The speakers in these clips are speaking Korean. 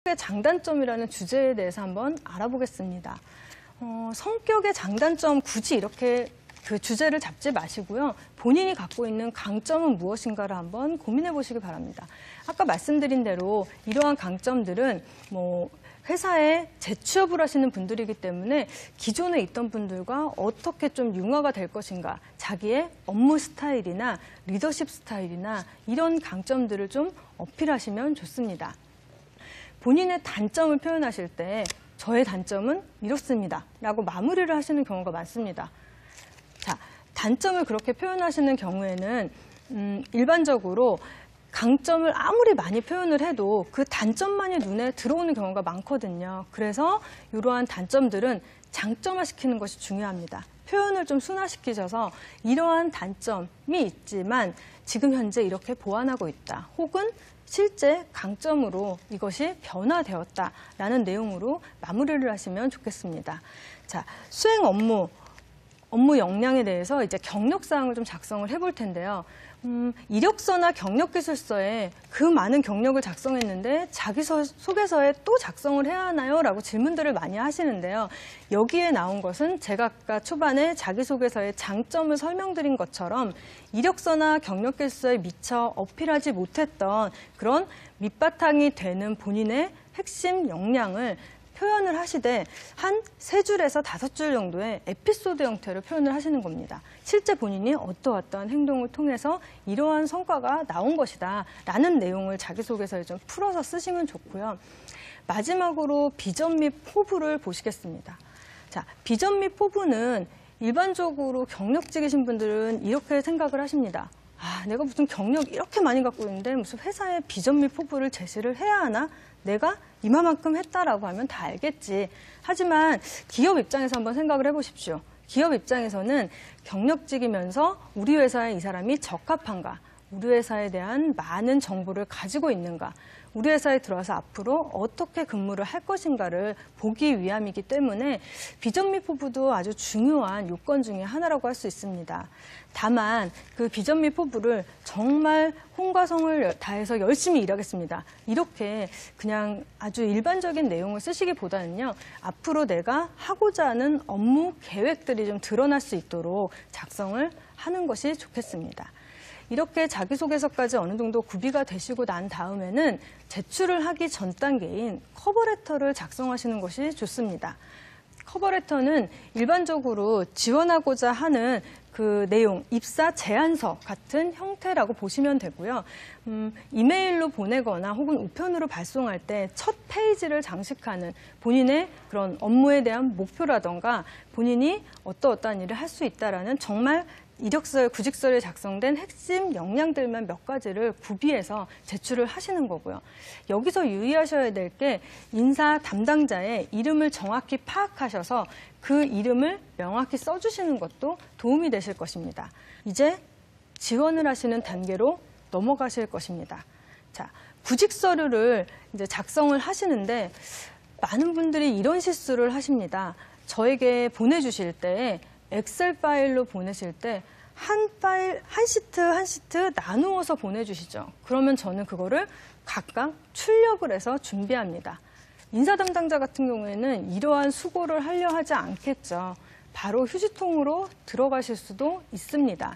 성격의 장단점이라는 주제에 대해서 한번 알아보겠습니다. 성격의 장단점 굳이 이렇게 그 주제를 잡지 마시고요. 본인이 갖고 있는 강점은 무엇인가를 한번 고민해 보시기 바랍니다. 아까 말씀드린 대로 이러한 강점들은 회사에 재취업을 하시는 분들이기 때문에 기존에 있던 분들과 어떻게 좀 융화가 될 것인가, 자기의 업무 스타일이나 리더십 스타일이나 이런 강점들을 좀 어필하시면 좋습니다. 본인의 단점을 표현하실 때 저의 단점은 이렇습니다 라고 마무리를 하시는 경우가 많습니다. 자, 단점을 그렇게 표현하시는 경우에는 일반적으로 강점을 아무리 많이 표현을 해도 그 단점만이 눈에 들어오는 경우가 많거든요. 그래서 이러한 단점들은 장점화시키는 것이 중요합니다. 표현을 좀 순화시키셔서 이러한 단점이 있지만 지금 현재 이렇게 보완하고 있다. 혹은 실제 강점으로 이것이 변화되었다라는 내용으로 마무리를 하시면 좋겠습니다. 자, 수행 업무 역량에 대해서 이제 경력사항을 좀 작성을 해볼 텐데요. 이력서나 경력기술서에 그 많은 경력을 작성했는데 자기소개서에 또 작성을 해야 하나요? 라고 질문들을 많이 하시는데요. 여기에 나온 것은 제가 아까 초반에 자기소개서의 장점을 설명드린 것처럼 이력서나 경력기술서에 미처 어필하지 못했던 그런 밑바탕이 되는 본인의 핵심 역량을 표현을 하시되 한 3줄에서 5줄 정도의 에피소드 형태로 표현을 하시는 겁니다. 실제 본인이 어떠한 행동을 통해서 이러한 성과가 나온 것이다 라는 내용을 자기소개서에 좀 풀어서 쓰시면 좋고요. 마지막으로 비전 및 포부를 보시겠습니다. 자, 비전 및 포부는 일반적으로 경력직이신 분들은 이렇게 생각을 하십니다. 내가 무슨 경력 이렇게 많이 갖고 있는데 무슨 회사에 비전 및 포부를 제시를 해야 하나? 내가 이만큼 했다라고 하면 다 알겠지. 하지만 기업 입장에서 한번 생각을 해보십시오. 기업 입장에서는 경력직이면서 우리 회사에 이 사람이 적합한가? 우리 회사에 대한 많은 정보를 가지고 있는가? 우리 회사에 들어와서 앞으로 어떻게 근무를 할 것인가를 보기 위함이기 때문에 비전 및 포부도 아주 중요한 요건 중에 하나라고 할 수 있습니다. 다만 그 비전 및 포부를 정말 혼과 성을 다해서 열심히 일하겠습니다. 이렇게 그냥 아주 일반적인 내용을 쓰시기보다는요. 앞으로 내가 하고자 하는 업무 계획들이 좀 드러날 수 있도록 작성을 하는 것이 좋겠습니다. 이렇게 자기소개서까지 어느 정도 구비가 되시고 난 다음에는 제출을 하기 전 단계인 커버레터를 작성하시는 것이 좋습니다. 커버레터는 일반적으로 지원하고자 하는 그 내용, 입사 제안서 같은 형태라고 보시면 되고요. 이메일로 보내거나 혹은 우편으로 발송할 때 첫 페이지를 장식하는 본인의 그런 업무에 대한 목표라던가 본인이 어떠한 일을 할 수 있다라는 정말 이력서에 구직서에 작성된 핵심 역량들만 몇 가지를 구비해서 제출을 하시는 거고요. 여기서 유의하셔야 될 게 인사 담당자의 이름을 정확히 파악하셔서 그 이름을 명확히 써주시는 것도 도움이 되실 것입니다. 이제 지원을 하시는 단계로 넘어가실 것입니다. 자, 구직 서류를 이제 작성을 하시는데 많은 분들이 이런 실수를 하십니다. 저에게 보내주실 때 엑셀 파일로 보내실 때 한 파일, 한 시트 나누어서 보내주시죠. 그러면 저는 그거를 각각 출력을 해서 준비합니다. 인사 담당자 같은 경우에는 이러한 수고를 하려 하지 않겠죠. 바로 휴지통으로 들어가실 수도 있습니다.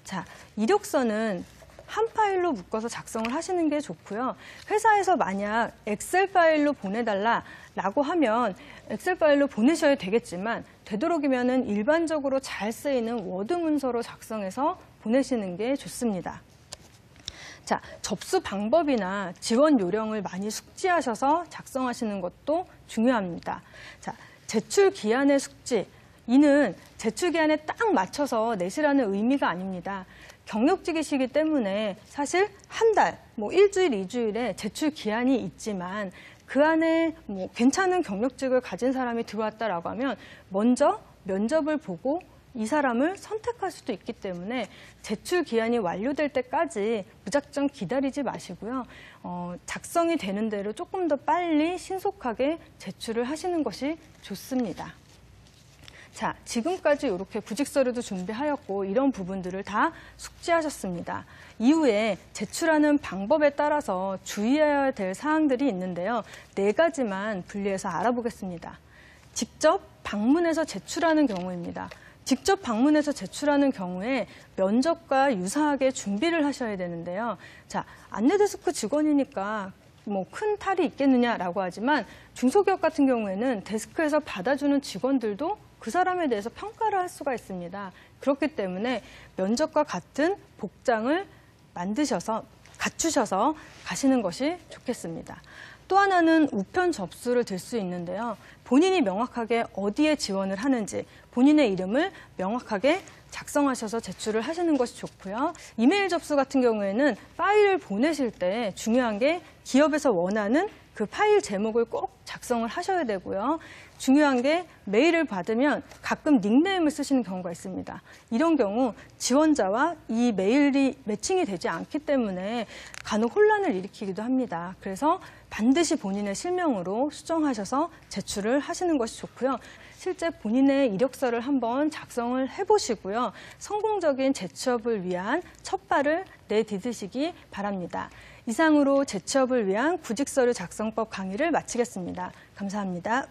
자, 이력서는 한 파일로 묶어서 작성을 하시는 게 좋고요. 회사에서 만약 엑셀 파일로 보내달라라고 하면 엑셀 파일로 보내셔야 되겠지만 되도록이면 일반적으로 잘 쓰이는 워드 문서로 작성해서 보내시는 게 좋습니다. 자, 접수 방법이나 지원 요령을 많이 숙지하셔서 작성하시는 것도 중요합니다. 자, 제출 기한의 숙지. 이는 제출 기한에 딱 맞춰서 내시라는 의미가 아닙니다. 경력직이시기 때문에 사실 한 달, 일주일, 2주일에 제출 기한이 있지만 그 안에 괜찮은 경력직을 가진 사람이 들어왔다라고 하면 먼저 면접을 보고 이 사람을 선택할 수도 있기 때문에 제출 기한이 완료될 때까지 무작정 기다리지 마시고요. 작성이 되는 대로 조금 더 빨리 신속하게 제출을 하시는 것이 좋습니다. 자, 지금까지 이렇게 구직서류도 준비하였고 이런 부분들을 다 숙지하셨습니다. 이후에 제출하는 방법에 따라서 주의해야 될 사항들이 있는데요. 4가지만 분리해서 알아보겠습니다. 직접 방문해서 제출하는 경우입니다. 직접 방문해서 제출하는 경우에 면접과 유사하게 준비를 하셔야 되는데요. 자, 안내데스크 직원이니까 뭐 큰 탈이 있겠느냐라고 하지만 중소기업 같은 경우에는 데스크에서 받아주는 직원들도 그 사람에 대해서 평가를 할 수가 있습니다. 그렇기 때문에 면접과 같은 복장을 갖추셔서 가시는 것이 좋겠습니다. 또 하나는 우편 접수를 들 수 있는데요. 본인이 명확하게 어디에 지원을 하는지 본인의 이름을 명확하게 작성하셔서 제출을 하시는 것이 좋고요. 이메일 접수 같은 경우에는 파일을 보내실 때 중요한 게 기업에서 원하는 그 파일 제목을 꼭 작성을 하셔야 되고요. 중요한 게 메일을 받으면 가끔 닉네임을 쓰시는 경우가 있습니다. 이런 경우 지원자와 이 메일이 매칭이 되지 않기 때문에 간혹 혼란을 일으키기도 합니다. 그래서 반드시 본인의 실명으로 수정하셔서 제출을 하시는 것이 좋고요. 실제 본인의 이력서를 한번 작성을 해보시고요. 성공적인 재취업을 위한 첫발을 내디디시기 바랍니다. 이상으로 재취업을 위한 구직서류 작성법 강의를 마치겠습니다. 감사합니다.